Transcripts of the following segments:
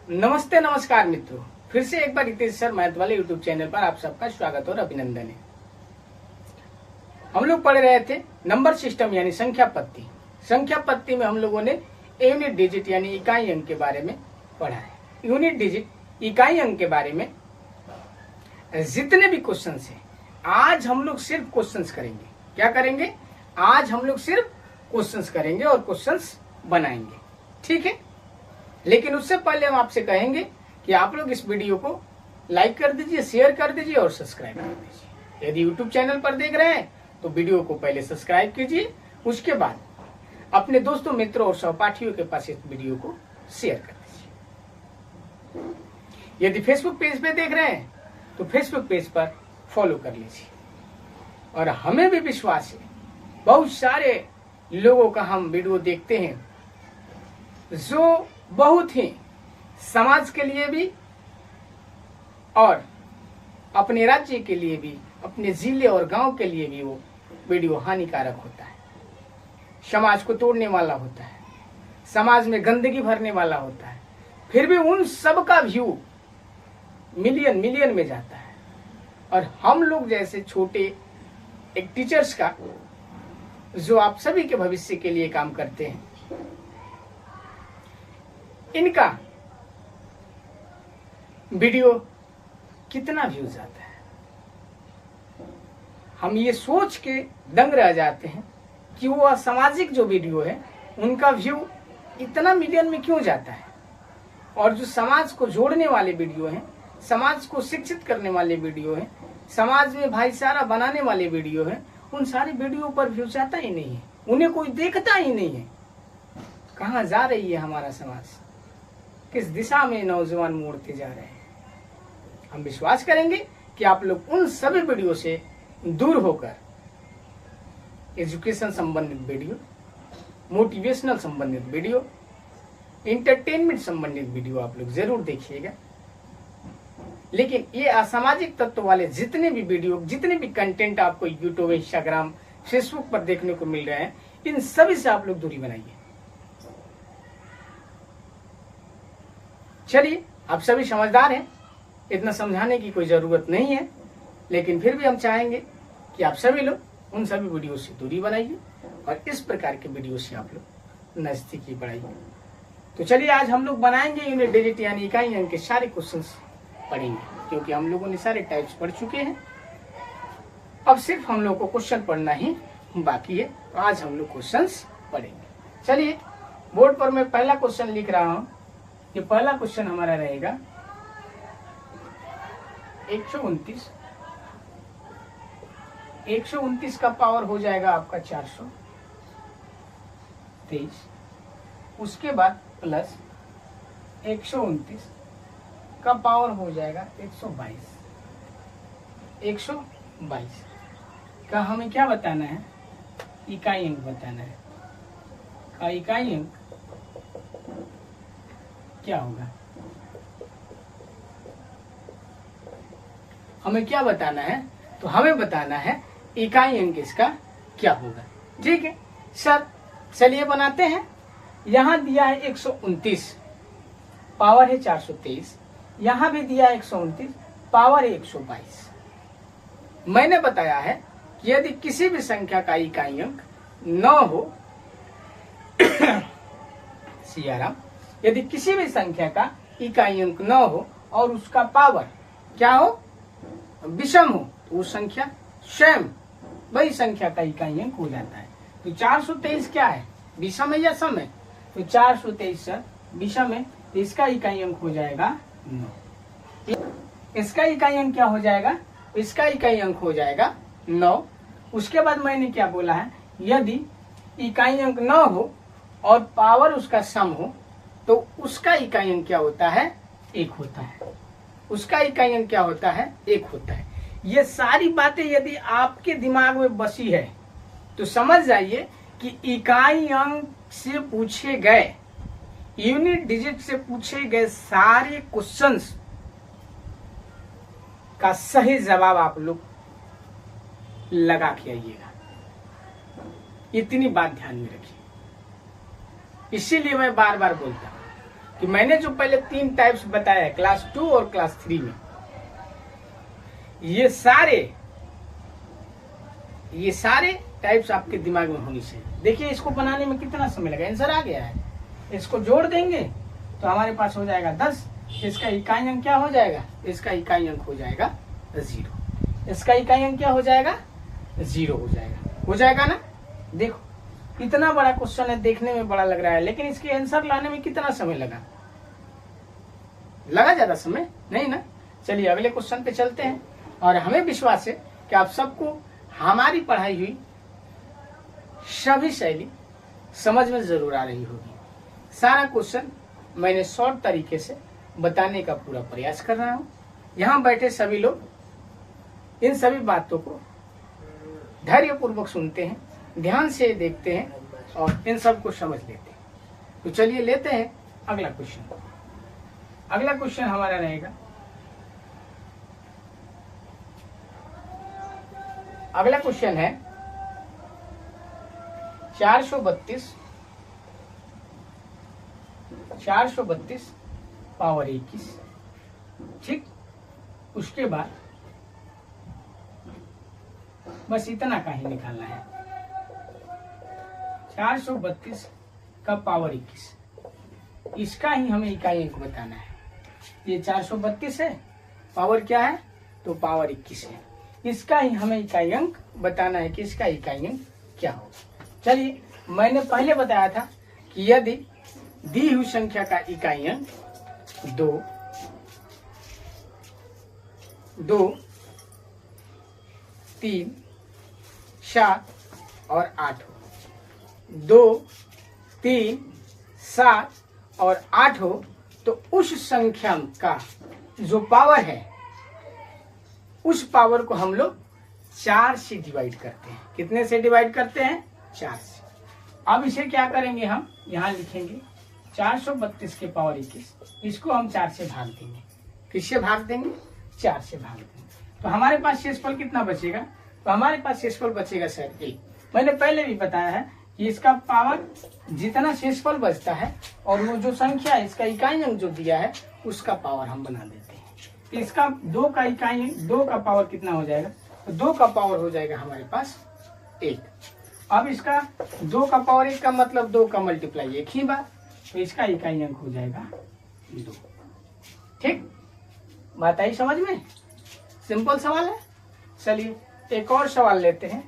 नमस्ते नमस्कार मित्रों, फिर से एक बार रितेश सर मैथ वाले यूट्यूब चैनल पर आप सबका स्वागत और अभिनंदन है। हम लोग पढ़ रहे थे नंबर सिस्टम यानी संख्या पत्ती। संख्या पत्ती में हम लोगों ने यूनिट डिजिट यानी इकाई अंक के बारे में पढ़ा है। यूनिट डिजिट इकाई अंक के बारे में जितने भी क्वेश्चन है आज हम लोग सिर्फ क्वेश्चंस करेंगे। क्या करेंगे? आज हम लोग सिर्फ क्वेश्चंस करेंगे और क्वेश्चंस बनाएंगे, ठीक है। लेकिन उससे पहले हम आपसे कहेंगे कि आप लोग इस वीडियो को लाइक कर दीजिए, शेयर कर दीजिए और सब्सक्राइब कर दीजिए। यदि यूट्यूब चैनल पर देख रहे हैं तो वीडियो को पहले सब्सक्राइब कीजिए, उसके बाद अपने दोस्तों, मित्रों और सहपाठियों के पास इस वीडियो को शेयर कर दीजिए। यदि फेसबुक पेज पे देख रहे हैं तो फेसबुक पेज पर फॉलो कर लीजिए। और हमें भी विश्वास है, बहुत सारे लोगों का हम वीडियो देखते हैं जो बहुत ही समाज के लिए भी और अपने राज्य के लिए भी, अपने जिले और गांव के लिए भी वो वीडियो हानिकारक होता है, समाज को तोड़ने वाला होता है, समाज में गंदगी भरने वाला होता है। फिर भी उन सब का व्यू मिलियन मिलियन में जाता है। और हम लोग जैसे छोटे एक टीचर्स का, जो आप सभी के भविष्य के लिए काम करते हैं, इनका वीडियो कितना व्यूज आता है, हम ये सोच के दंग रह जाते हैं कि वो असामाजिक जो वीडियो है उनका व्यू इतना मिलियन में क्यों जाता है। और जो समाज को जोड़ने वाले वीडियो हैं, समाज को शिक्षित करने वाले वीडियो हैं, समाज में भाईचारा बनाने वाले वीडियो हैं, उन सारे वीडियो पर व्यूज आता ही नहीं है, उन्हें कोई देखता ही नहीं है। कहाँ जा रही है हमारा समाज, किस दिशा में नौजवान मोड़ते जा रहे हैं। हम विश्वास करेंगे कि आप लोग उन सभी वीडियो से दूर होकर एजुकेशन संबंधित वीडियो, मोटिवेशनल संबंधित वीडियो, इंटरटेनमेंट संबंधित वीडियो आप लोग जरूर देखिएगा। लेकिन ये असामाजिक तत्व वाले जितने भी वीडियो, जितने भी कंटेंट आपको यूट्यूब, इंस्टाग्राम, फेसबुक पर देखने को मिल रहे हैं, इन सभी से आप लोग दूरी बनाइए। चलिए, आप सभी समझदार हैं, इतना समझाने की कोई जरूरत नहीं है। लेकिन फिर भी हम चाहेंगे कि आप सभी लोग उन सभी वीडियो से दूरी बनाइए और इस प्रकार के वीडियो से आप लोग नजदीकी बढ़ाइए। तो चलिए, आज हम लोग बनाएंगे यूनिट डिजिट यानी इकाई अंक के सारे क्वेश्चंस पढ़ेंगे, क्योंकि हम लोगों ने सारे टाइप्स पढ़ चुके हैं। अब सिर्फ हम लोग को क्वेश्चन पढ़ना ही बाकी है। आज हम लोग क्वेश्चंस पढ़ेंगे। चलिए, बोर्ड पर मैं पहला क्वेश्चन लिख रहा हूं। ये पहला क्वेश्चन हमारा रहेगा 129। 129 का पावर हो जाएगा आपका 423। उसके बाद प्लस 129 का पावर हो जाएगा 122। 122 का हमें क्या बताना है? इकाई अंक बताना है। का इकाई अंक क्या होगा? हमें क्या बताना है? तो हमें बताना है इकाई अंक इसका क्या होगा। ठीक है सर, चलिए बनाते हैं। यहां दिया है 129, पावर है 423। यहां भी दिया है 129, पावर है 122। मैंने बताया है कि यदि किसी भी संख्या का इकाई अंक न हो सियाराम, यदि किसी भी संख्या का इकाई अंक न हो और उसका पावर क्या हो? विषम हो, तो वो संख्या स्वयं वही संख्या का इकाई अंक हो जाता है। तो 423 क्या है? विषम है या सम है? तो 423 सर विषम है, तो इसका इकाई अंक हो जाएगा 9। इसका इकाई अंक क्या हो जाएगा? इसका इकाई अंक हो जाएगा 9। उसके बाद मैंने क्या बोला है? यदि इकाई अंक न हो और पावर उसका सम हो तो उसका इकाई अंक क्या होता है? 1 होता है। उसका इकाई अंक क्या होता है? 1 होता है। ये सारी बातें यदि आपके दिमाग में बसी है तो समझ जाइए कि इकाई अंक से पूछे गए, यूनिट डिजिट से पूछे गए सारे क्वेश्चंस का सही जवाब आप लोग लगा के आइएगा। इतनी बात ध्यान में रखिए। इसीलिए मैं बार बार बोलता हूं कि मैंने जो पहले 3 टाइप्स बताया क्लास 2 और क्लास 3 में, ये सारे टाइप्स आपके दिमाग में होनी चाहिए। देखिए इसको बनाने में कितना समय लगा, आंसर आ गया है। इसको जोड़ देंगे तो हमारे पास हो जाएगा 10। इसका इकाई अंक क्या हो जाएगा, इसका इकाई अंक हो जाएगा 0। इसका इकाई अंक क्या हो जाएगा, 0 हो जाएगा ना। देखो इतना बड़ा क्वेश्चन है, देखने में बड़ा लग रहा है, लेकिन इसके आंसर लाने में कितना समय लगा ज्यादा समय नहीं ना। चलिए अगले क्वेश्चन पे चलते हैं। और हमें विश्वास है कि आप सबको हमारी पढ़ाई हुई सभी शैली समझ में जरूर आ रही होगी। सारा क्वेश्चन मैंने शॉर्ट तरीके से बताने का पूरा प्रयास कर रहा हूं। यहाँ बैठे सभी लोग इन सभी बातों को धैर्यपूर्वक सुनते हैं, ध्यान से देखते हैं और इन सब को समझ लेते हैं। तो चलिए लेते हैं अगला क्वेश्चन। अगला क्वेश्चन हमारा रहेगा, अगला क्वेश्चन है 432 पावर 21। ठीक, उसके बाद बस इतना का ही निकालना है। 432 का पावर 21, इसका ही हमें इकाई अंक बताना है। ये 432 है, पावर क्या है तो पावर 21 है। इसका ही हमें इकाई अंक बताना है कि इसका इकाई अंक क्या होगा। चलिए मैंने पहले बताया था कि यदि दी हुई संख्या का इकाई अंक 2, 3, 7 और 8 हो, 2, 3, 7 और 8 हो, तो उस संख्या का जो पावर है उस पावर को हम लोग 4 से डिवाइड करते हैं। कितने से डिवाइड करते हैं, 4 से। अब इसे क्या करेंगे, हम यहाँ लिखेंगे 432 के पावर 21, इसको हम 4 से भाग देंगे। किससे भाग देंगे, 4 से भाग देंगे। तो हमारे पास शेषफल कितना बचेगा, तो हमारे पास शेषफल बचेगा सर 1। मैंने पहले भी बताया है कि इसका पावर जितना शेषफल बचता है और वो जो संख्या है इसका इकाई अंक जो दिया है उसका पावर हम बना देते हैं। इसका 2 का इकाई, 2 का पावर कितना हो जाएगा, तो 2 का पावर हो जाएगा हमारे पास 1। अब इसका 2 का पावर 1 का मतलब 2 का मल्टीप्लाई 1 ही बार, तो इसका इकाई अंक हो जाएगा 2। ठीक, बात आई समझ में, सिंपल सवाल है। चलिए एक और सवाल लेते हैं,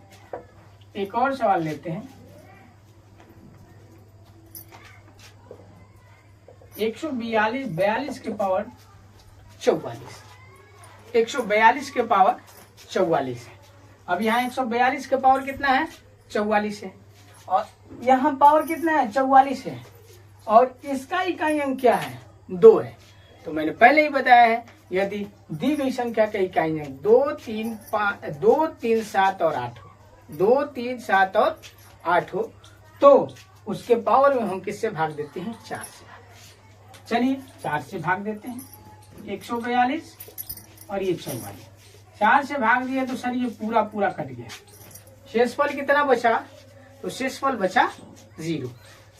142 के पावर 44, 142 के पावर 44 है। अब यहाँ 142 के पावर कितना है, 44 है, और यहाँ पावर कितना है, 44 है, और इसका इकाई अंक क्या है, 2 है। तो मैंने पहले ही बताया है यदि दी गई संख्या का इकाई अंक 2, 3, 7 और 8 हो, 2, 3, 7 और 8 हो, तो उसके पावर में हम किससे भाग देते हैं, 4 से। चलिए 4 से भाग देते हैं, 142 और ये 44, 4 से भाग दिया तो सर ये पूरा कट गया। शेषफल कितना बचा, तो शेषफल बचा 0।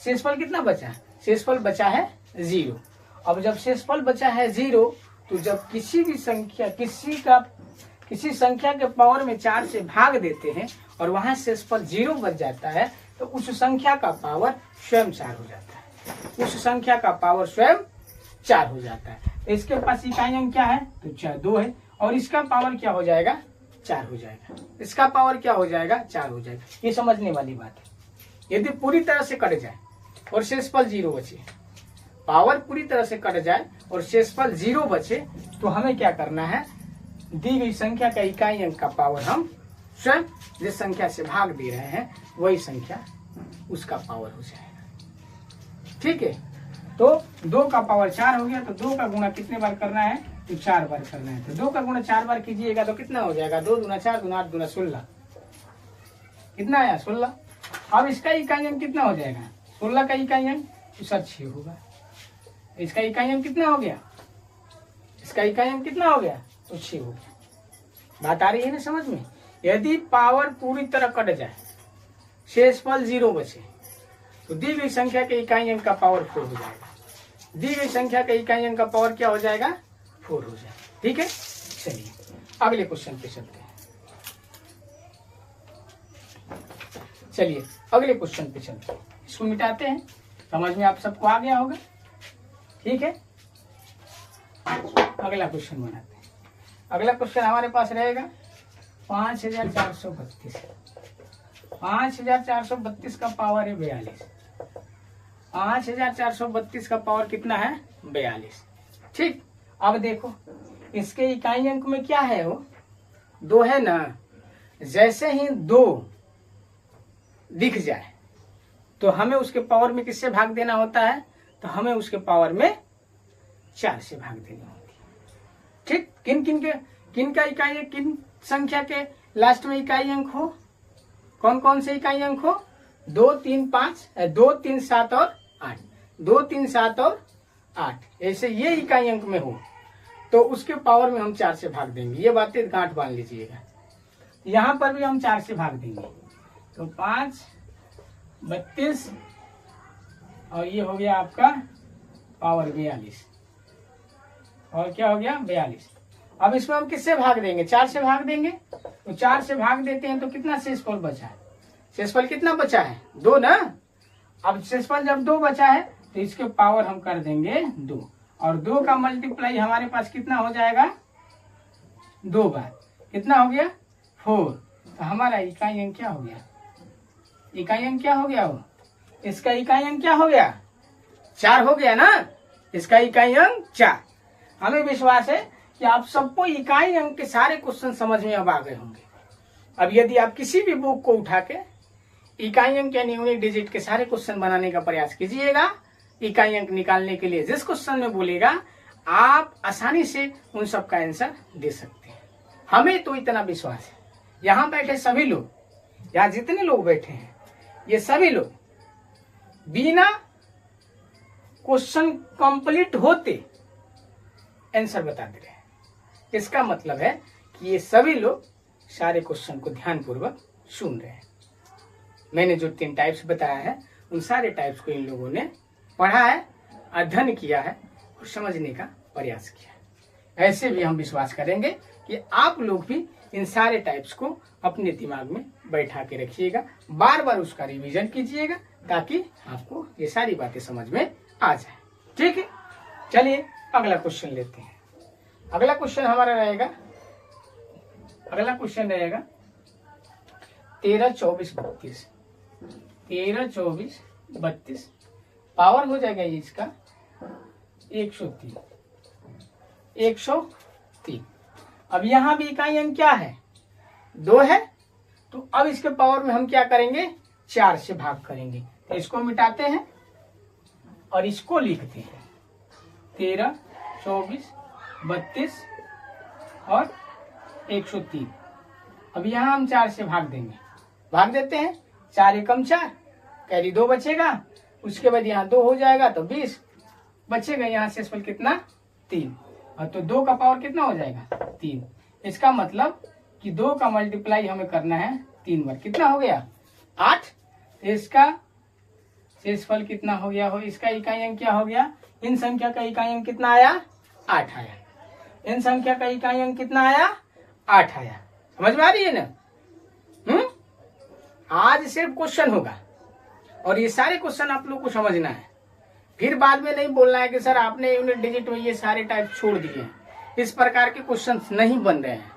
शेषफल कितना बचा, शेषफल बचा है 0। अब जब शेषफल बचा है 0, तो जब किसी भी संख्या किसी संख्या के पावर में 4 से भाग देते हैं और वहां शेषफल 0 बच जाता है, तो उस संख्या का पावर स्वयं 4 हो जाता है। उस संख्या का पावर स्वयं 4 हो जाता है। इसके पास इकाई अंक क्या है, तो 2 है, और इसका पावर क्या हो जाएगा, 4 हो जाएगा। इसका पावर क्या हो जाएगा, 4 हो जाएगा। ये समझने वाली बात है। यदि पूरी तरह से कट जाए और शेषफल 0 बचे, पावर पूरी तरह से कट जाए और शेषफल 0 बचे, तो हमें क्या करना है, दी गई संख्या का इकाई अंक का पावर हम स्वयं जिस संख्या से भाग दे रहे हैं वही संख्या उसका पावर हो जाएगा। ठीक है, तो 2 का पावर 4 हो गया, तो 2 का गुणा कितने बार करना है, तो 4 बार करना है। तो 2 का गुणा 4 बार कीजिएगा तो कितना हो जाएगा, 2 दूना 4 दूना 8 दूना 16, कितना आया 16। अब इसका इकाई अंक कितना हो जाएगा, 16 का इकाई अंक तो सर 6 होगा। इसका इकाई अंक कितना हो गया, इसका इकाई अंक कितना हो गया, तो 6 हो गया। बात आ रही है ना समझ में। यदि पावर पूरी तरह कट जाए, शेषफल 0 बचे, तो दी गई संख्या के इकाई अंक का पावर 4 हो जाएगा। दी गई संख्या का इकाई अंक का पावर क्या हो जाएगा, 4 हो जाएगा। ठीक है, चलिए अगले क्वेश्चन पे चलते हैं। चलिए अगले क्वेश्चन पे चलते हैं, इसको मिटाते हैं। समझ में आप सबको आ गया होगा। ठीक है, अगला क्वेश्चन बनाते हैं। अगला क्वेश्चन हमारे पास रहेगा 5432। 5432 का पावर है 42। 5432 का पावर कितना है, 42। ठीक, अब देखो इसके इकाई अंक में क्या है, वो 2 है ना। जैसे ही 2 दिख जाए तो हमें उसके पावर में किससे भाग देना होता है, तो हमें उसके पावर में 4 से भाग देनी होती है। ठीक, किन का इकाई, किन संख्या के लास्ट में इकाई अंक हो, कौन कौन से इकाई अंक हो, 2 3 5, 2 3 7 और 8, 2 3 7 और 8, ऐसे ये इकाई अंक में हो तो उसके पावर में हम 4 से भाग देंगे। ये बातें गांठ बांध लीजिएगा। यहां पर भी हम 4 से भाग देंगे, तो 5 32 और ये हो गया आपका पावर 42, और क्या हो गया 42। अब इसमें हम किससे भाग देंगे, 4 से भाग देंगे। तो 4 से भाग देते हैं तो कितना शेषफल बचा है, शेषफल कितना बचा है, 2 ना। अब शेषफल जब 2 बचा है तो इसके पावर हम कर देंगे 2, और 2 का मल्टीप्लाई हमारे पास कितना हो जाएगा, 2 बार कितना हो गया 4। तो हमारा इकाई अंक क्या हो गया, इकाई अंक क्या हो गया, वो इसका इकाई अंक क्या हो गया, 4 हो गया ना। इसका इकाई अंक 4। हमें विश्वास है कि आप सबको इकाई अंक के सारे क्वेश्चन समझ में अब आ गए होंगे। अब यदि आप किसी भी बुक को उठा के इकाई अंक यानी यूनिट डिजिट के सारे क्वेश्चन बनाने का प्रयास कीजिएगा, इकाई अंक निकालने के लिए जिस क्वेश्चन में बोलेगा आप आसानी से उन सब का आंसर दे सकते हैं। हमें तो इतना विश्वास है, यहाँ बैठे सभी लोग, यहाँ जितने लोग बैठे हैं ये सभी लोग बिना क्वेश्चन कंप्लीट होते आंसर बता दे रहे हैं। इसका मतलब है कि ये सभी लोग सारे क्वेश्चन को ध्यानपूर्वक सुन रहे हैं। मैंने जो 3 टाइप्स बताया है उन सारे टाइप्स को इन लोगों ने पढ़ा है, अध्ययन किया है और समझने का प्रयास किया है। ऐसे भी हम विश्वास करेंगे कि आप लोग भी इन सारे टाइप्स को अपने दिमाग में बैठा के रखिएगा, बार बार उसका रिवीजन कीजिएगा ताकि आपको ये सारी बातें समझ में आ जाए। ठीक है, चलिए अगला क्वेश्चन लेते हैं। अगला क्वेश्चन हमारा रहेगा, अगला क्वेश्चन रहेगा 13 24 32। 13 24 32 पावर हो जाएगा ये इसका 103। 103। अब यहां भी इकाई अंक क्या है, 2 है। तो अब इसके पावर में हम क्या करेंगे, 4 से भाग करेंगे। तो इसको मिटाते हैं और इसको लिखते हैं 13 24 32 और 103। अब यहां हम 4 से भाग देंगे, भाग देते हैं। 4 एकम 4, कैरी 2 बचेगा, उसके बाद यहाँ 2 हो जाएगा तो 20 बचेगा, यहाँ शेषफल कितना 3, और तो 2 का पावर कितना हो जाएगा 3। इसका मतलब कि 2 का मल्टीप्लाई हमें करना है 3 बार, कितना हो गया 8। इसका शेषफल कितना हो गया, हो इसका इकाई अंक क्या हो गया, इन संख्या का इकाई अंक कितना आया 8 आया। इन संख्या का इकाई अंक कितना आया 8 आया। समझ में आ रही है ना। आज सिर्फ क्वेश्चन होगा और ये सारे क्वेश्चन आप लोग को समझना है। फिर बाद में नहीं बोलना है कि सर आपने यूनिट डिजिट में ये सारे टाइप छोड़ दिए हैं, इस प्रकार के क्वेश्चन नहीं बन रहे हैं।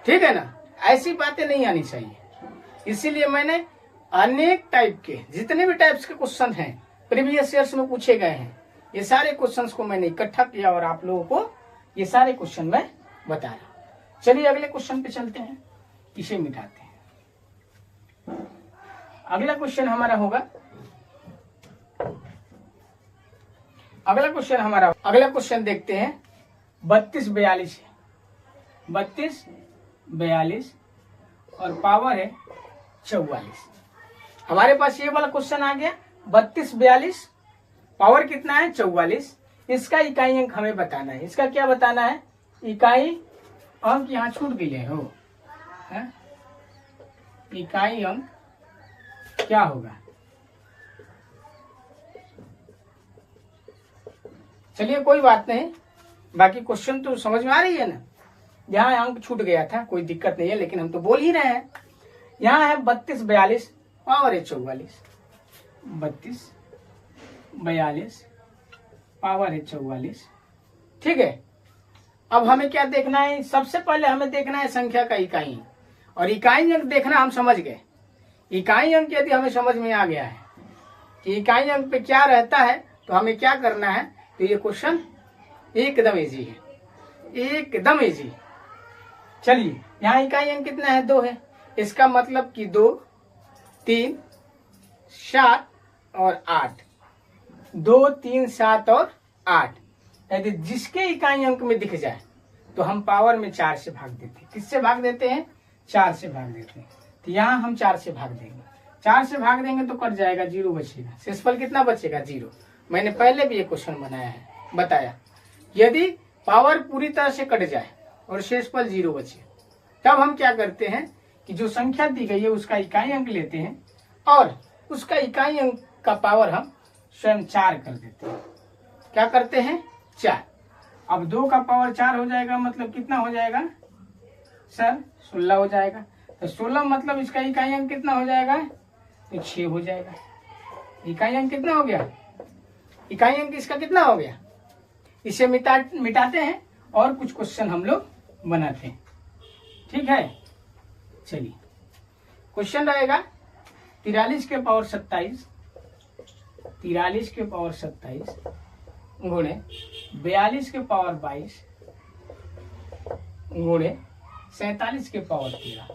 ठीक है ना, ऐसी बातें नहीं आनी चाहिए। इसीलिए मैंने अनेक टाइप के जितने भी टाइप्स के क्वेश्चन हैं प्रीवियस ईयर्स में पूछे गए हैं, ये सारे क्वेश्चंस को मैंने इकट्ठा किया और आप लोगों को ये सारे क्वेश्चन मैं बता रहा। चलिए अगले क्वेश्चन पे चलते हैं, इसे मिटाते हैं। अगला क्वेश्चन हमारा होगा, अगला क्वेश्चन देखते हैं 32 42 है। 32 42 और पावर है 44। हमारे पास ये वाला क्वेश्चन आ गया 32 42, पावर कितना है 44। इसका इकाई अंक हमें बताना है। इसका क्या बताना है, इकाई अंक यहाँ छूट गए हो है? इकाई अंक क्या होगा, चलिए कोई बात नहीं, बाकी क्वेश्चन तो समझ में आ रही है ना। यहाँ अंक छूट गया था, कोई दिक्कत नहीं है, लेकिन हम तो बोल ही रहे हैं। यहाँ है 32 42 पावर है 44, 32 42 पावर है 44। ठीक है, अब हमें क्या देखना है? सबसे पहले हमें देखना है संख्या का इकाई, और इकाई अंक देखना हम समझ गए। इकाई अंक यदि हमें समझ में आ गया है कि इकाई अंक पे क्या रहता है, तो हमें क्या करना है, तो ये क्वेश्चन एकदम इजी है, एकदम इजी। चलिए, यहाँ इकाई अंक कितना है? 2 है। इसका मतलब कि 2 3 7 और 8, 2 3 7 और 8। यदि जिसके इकाई अंक में दिख जाए तो हम पावर में 4 से भाग देते हैं। किससे भाग देते हैं? 4 से भाग देते हैं। तो यहाँ हम 4 से भाग देंगे। 4 से भाग देंगे तो कट जाएगा, 0 बचेगा। शेषफल कितना बचेगा? 0। मैंने पहले भी ये क्वेश्चन बताया। यदि पावर पूरी तरह से कट जाए और शेषफल 0 बचे, तब हम क्या करते हैं कि जो संख्या दी गई है उसका इकाई अंक लेते हैं और उसका इकाई अंक का पावर हम स्वयं 4 कर देते हैं। क्या करते हैं? 4। अब 2 का पावर 4 हो जाएगा, मतलब कितना हो जाएगा सर? 16 हो जाएगा। तो 16 मतलब इसका इकाई अंक कितना हो जाएगा? तो 6 हो जाएगा। इकाई अंक कितना हो गया? इकाई अंक इसका कितना हो गया? इसे मिटाते हैं और कुछ क्वेश्चन हम लोग बनाते हैं। ठीक है, चलिए। क्वेश्चन रहेगा 43 के पावर 27, 43 के पावर 27 गुणे 42 के पावर 22 गुणे 47 के पावर 13,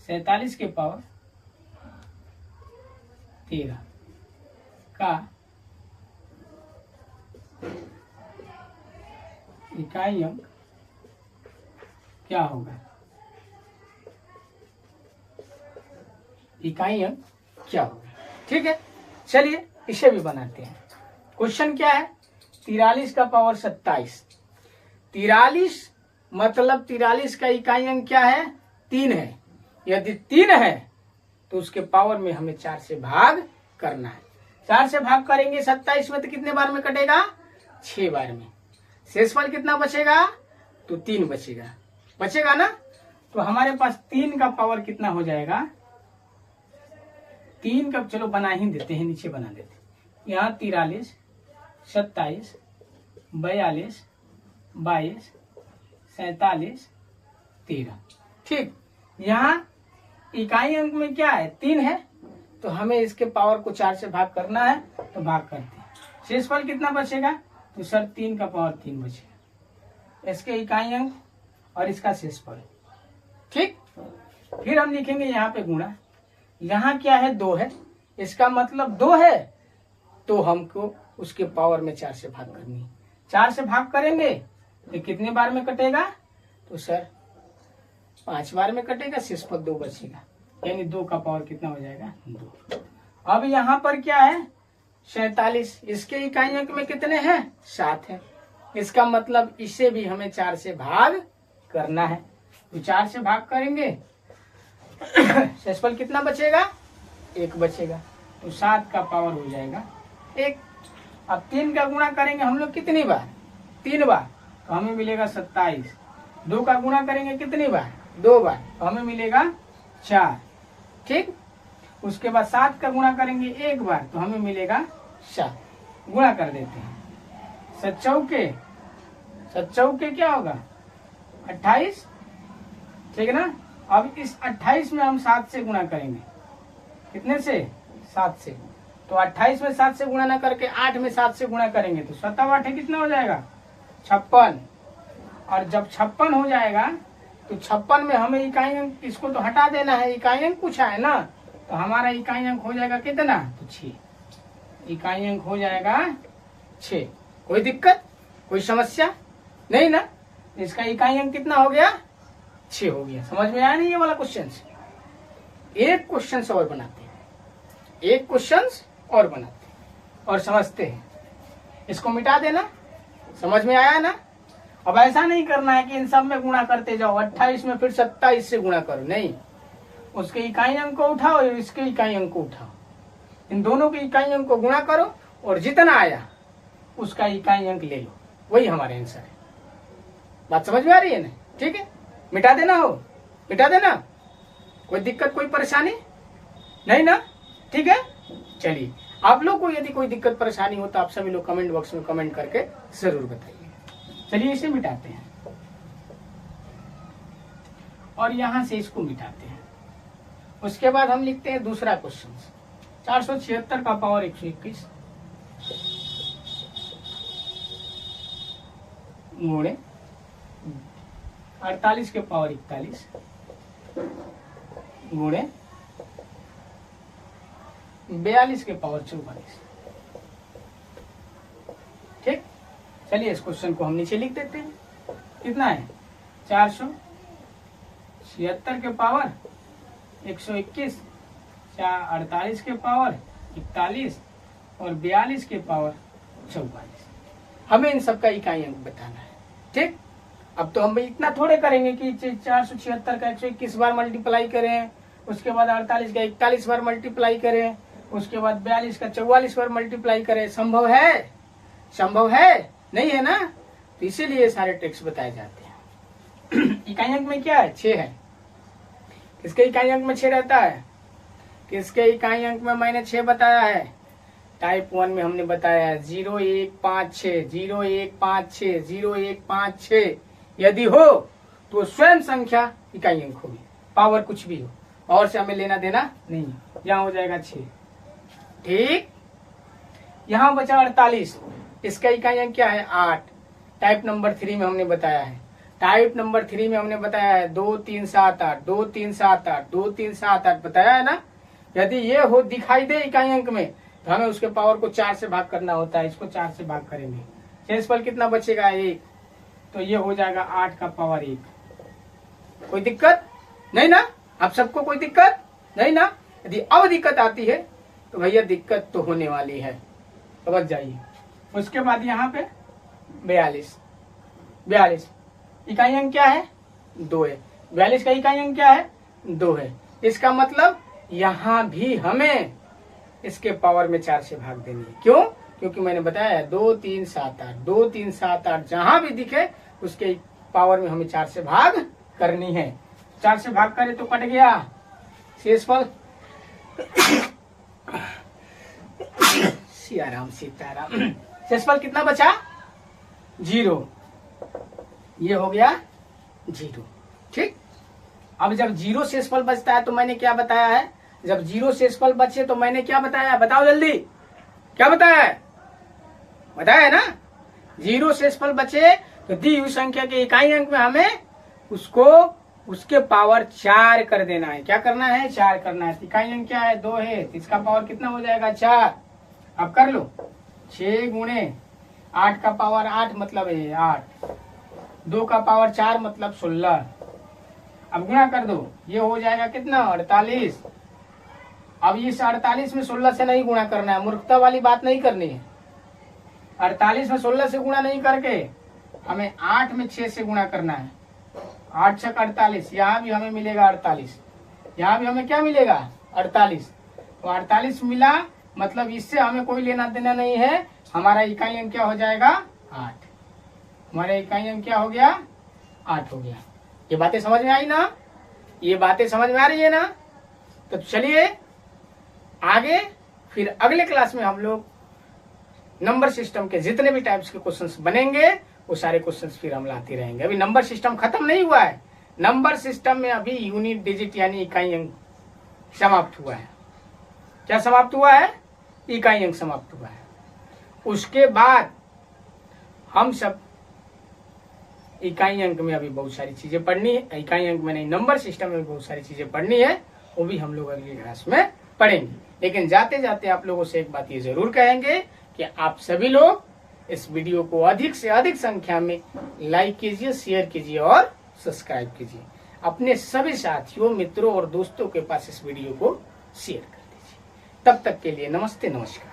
47 के पावर 13 का इकाई अंक क्या होगा? इकाई अंक क्या होगा? ठीक है, चलिए इसे भी बनाते हैं। क्वेश्चन क्या है? 43 का पावर 27। 43 मतलब 43 का इकाई अंक क्या है? 3 है। यदि 3 है तो उसके पावर में हमें 4 से भाग करना है। 4 से भाग करेंगे 27 में तो कितने बार में कटेगा? 6 बार में। शेषफल कितना बचेगा? तो 3 बचेगा ना। तो हमारे पास 3 का पावर कितना हो जाएगा? 3 का चलो बना ही देते हैं, नीचे बना देते हैं। यहाँ 43 27 42 22 47 13। ठीक, यहाँ इकाई अंक में क्या है? 3 है, तो हमें इसके पावर को 4 से भाग करना है, तो भाग करते हैं। शेषफल कितना बचेगा? तो सर 3 का पावर 3 बचेगा। इसके इकाई अंक और इसका शेषफल। ठीक, फिर हम लिखेंगे यहाँ पे गुणा। यहाँ क्या है? 2 है। इसका मतलब 2 है तो हमको उसके पावर में 4 से भाग करनी है। 4 से भाग करेंगे तो कितने बार में कटेगा? तो सर 5 बार में कटेगा। शेषफल 2 बचेगा, यानी 2 का पावर कितना हो जाएगा? 2। अब यहाँ पर क्या है? 47। इसके इकाई अंक में कितने हैं? 7 है। इसका मतलब इसे भी हमें 4 से भाग करना है। तो 4 से भाग करेंगे, शेषफल कितना बचेगा? 1 बचेगा। तो 7 का पावर हो जाएगा 1। अब 3 का गुणा करेंगे हम लोग कितनी बार? 3 बार, तो हमें मिलेगा 27। 2 का गुणा करेंगे कितनी बार? 2 बार, तो हमें मिलेगा 4। ठीक, उसके बाद 7 का गुणा करेंगे 1 बार, तो हमें मिलेगा 7। गुणा कर देते हैं। 7 चौके क्या होगा? 28। ठीक है ना। अब इस 28 में हम 7 से गुणा करेंगे। कितने से? 7 से। तो 28 में 7 से गुणा ना करके 8 में 7 से गुणा करेंगे तो 7 8 कितना हो जाएगा? 56। और जब 56 हो जाएगा तो 56 में हमें इकाई अंक, इसको तो हटा देना है, इकाई अंक पूछा है ना, तो हमारा इकाई अंक हो जाएगा कितना? तो 6। इकाई अंक हो जाएगा 6। कोई दिक्कत, कोई समस्या नहीं ना। इसका इकाई अंक कितना हो गया? 6 हो गया। समझ में आया नहीं ये वाला क्वेश्चन? एक क्वेश्चन और बनाते हैं, एक क्वेश्चन और बनाते हैं और समझते हैं। इसको मिटा देना। समझ में आया ना? अब ऐसा नहीं करना है कि इन सब में गुणा करते जाओ, 28 में फिर 27 से गुणा करो, नहीं। उसके इकाई अंक को उठाओ और इसके इकाई अंक को उठाओ, इन दोनों के इकाई अंक को गुणा करो और जितना आया उसका इकाई अंक ले लो, वही हमारा आंसर है। बात समझ में आ रही है ना? ठीक है, मिटा देना हो, मिटा देना, कोई दिक्कत कोई परेशानी नहीं ना? ठीक है, चलिए आप लोग को यदि कोई दिक्कत परेशानी हो तो आप सभी लोग कमेंट बॉक्स में कमेंट करके जरूर बताइए। चलिए इसे मिटाते हैं और यहां से इसको मिटाते हैं। उसके बाद हम लिखते हैं दूसरा क्वेश्चन, 476 का पावर 121 गुणे 48 के पावर 41 गुणे 42 के पावर 44। ठीक, चलिए इस क्वेश्चन को हम नीचे लिख देते हैं। कितना है? 476 के पावर 121, 48 के पावर 41 और 42 के पावर 44। हमें इन सबका इकाई अंक बताना है। ठीक, अब तो हम इतना थोड़े करेंगे कि 476 का 121 बार मल्टीप्लाई करें, उसके बाद 48 का 41 बार मल्टीप्लाई करें, उसके बाद 42 का 44 बार मल्टीप्लाई करें। संभव है? संभव है? नहीं है ना? तो इसीलिए सारे ट्रिक्स बताए जाते हैं। इकाई अंक में क्या है? 6 है। किसके इकाई अंक में 6 रहता है? किसके इकाई अंक में मैंने 6 बताया है? टाइप 1 में हमने बताया है 0156 0156 0156। यदि हो तो स्वयं संख्या इकाई अंक होगी, पावर कुछ भी हो, और से हमें लेना देना नहीं। यहाँ हो जाएगा 6। ठीक, यहाँ बचा 48, इसका इकाई अंक क्या है? 8। टाइप नंबर 3 में हमने बताया है, टाइप नंबर 3 में हमने बताया है 2 3 7 8 2 3 7 8 2 3 7 8 बताया है ना? यदि ये हो दिखाई दे इकाई अंक में तो हमें उसके पावर को 4 से भाग करना होता है। इसको 4 से भाग करेंगे, शेषफल कितना बचेगा? 1। तो ये हो जाएगा 8 का पावर 1। कोई दिक्कत नहीं ना? आप सबको कोई दिक्कत नहीं ना? यदि अब दिक्कत आती है तो भैया दिक्कत तो होने वाली है, समझ जाइए। उसके बाद यहाँ पे 42 इकाई अंक क्या है? 2 है। 42 का इकाई अंक क्या है? 2 है। इसका मतलब यहाँ भी हमें इसके पावर में 4 से भाग देनी है। क्यों? क्योंकि मैंने बताया 2 3 7 8 2 3 7 8 जहां भी दिखे उसके पावर में हमें 4 से भाग करनी है। 4 से भाग करे तो कट गया शेषफल। सियाराम सीताराम। शेषफल कितना बचा? 0। ये हो गया 0। ठीक, अब जब 0 शेषफल बचता है तो मैंने क्या बताया है? जब 0 शेषफल बचे तो मैंने क्या बताया? बताओ जल्दी, क्या बताया है? बताया है ना? 0 शेषफल बचे तो दी हुई संख्या के इकाई अंक में हमें उसको उसके पावर 4 कर देना है। क्या करना है? 4 करना है। इकाई अंक क्या है? 2 है, तो इसका पावर कितना हो जाएगा? 4। अब कर लो, 6 गुणे 8 का पावर 8 मतलब है 8, 2 का पावर 4 मतलब 16। अब गुणा कर दो, ये हो जाएगा कितना? 48। अब इस 48 में 16 से नहीं गुणा करना है, मूर्खता वाली बात नहीं करनी है। 48 में 16 से गुणा नहीं करके हमें 8 में 6 से गुणा करना है। 8 छक 48, यहाँ भी हमें मिलेगा 48, यहाँ भी हमें क्या मिलेगा? 48। तो 48 मिला, मतलब इससे हमें कोई लेना देना नहीं है। हमारा इकाई अंक क्या हो जाएगा? 8। हमारा इकाई अंक क्या हो गया? 8 हो गया। ये बातें समझ में आई ना? ये बातें समझ में आ रही है ना? तो चलिए आगे फिर अगले क्लास में हम लोग नंबर सिस्टम के जितने भी टाइप्स के क्वेश्चंस बनेंगे वो सारे क्वेश्चंस फिर हम लाते रहेंगे। अभी नंबर सिस्टम खत्म नहीं हुआ है। नंबर सिस्टम में अभी यूनिट डिजिट यानी इकाई अंक समाप्त हुआ है। क्या समाप्त हुआ है? इकाई अंक समाप्त हुआ है। उसके बाद हम सब इकाई अंक में अभी बहुत सारी चीजें पढ़नी है। इकाई अंक में नहीं, नंबर सिस्टम में बहुत सारी चीजें पढ़नी है, वो भी हम लोग अगली क्लास में पढ़ेंगे। लेकिन जाते जाते आप लोगों से एक बात ये जरूर कहेंगे कि आप सभी लोग इस वीडियो को अधिक से अधिक संख्या में लाइक कीजिए, शेयर कीजिए और सब्सक्राइब कीजिए। अपने सभी साथियों, मित्रों और दोस्तों के पास इस वीडियो को शेयर कर दीजिए। तब तक के लिए नमस्ते, नमस्कार।